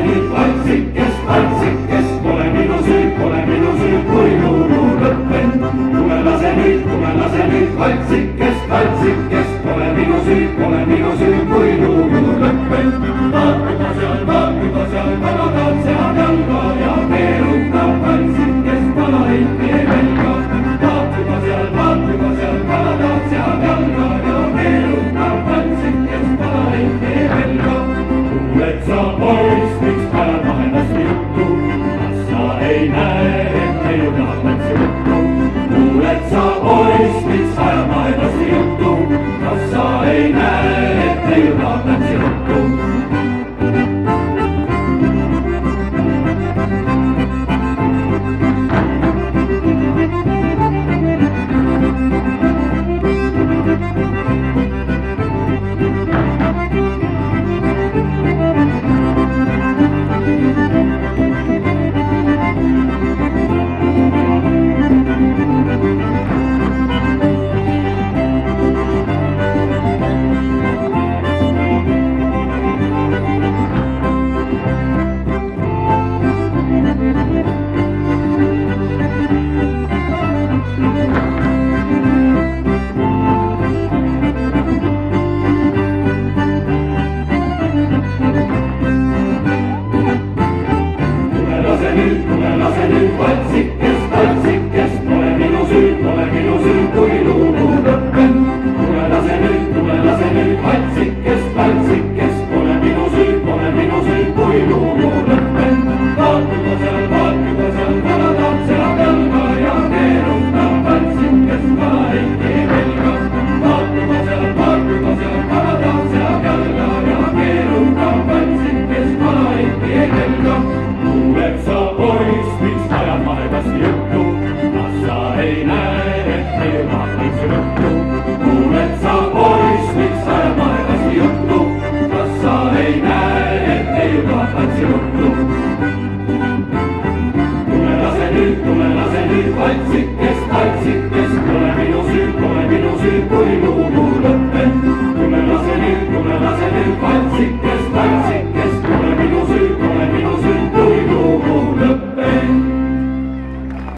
nüüd valtsikest, valtsikest, pole minu süü, kui lugu lõppenud. Tule lase nüüd valtsikest, valtsikest, pole minu süü, kui lugu lõppenud. Vaat juba seal taga taab seal jalga ja keerutab valtsikest kalaikki velga. Vaat juba seal taga taab seal jalga ja keerutab valtsikest kalaikki velga. Kuuled sa poiss, miks ajad vahedasti juttu, kas sa ei näe, et neiudab läks juttu? Kuuled sa poiss, miks ajad vahedasti juttu, kas sa ei näe, et neiudab läks juttu? Tule lase nüüd valtsikest, valtsikest, pole minu süü, kui lugu lõppenud. Tule lase nüüd valtsikest, valtsikest, pole minu süü, kui lugu lõppenud. Vaat juba seal kala taab seal jalga ja keerutab valtsikest kalaikki velga. Vaat juba seal kala taab seal jalga ja keerutab valtsikest kalaikki velga. Kuuled sa poiss, miks ajad vahedasti juttu, kas sa ei näe, et neiudab läks juttu? Kuuled sa poiss, miks ajad vahedasti juttu, kas sa ei näe, et neiudab läks juttu? Tule lase nüüd valtsikest, valtsikest, pole minu süü, kui lugu lõppenud.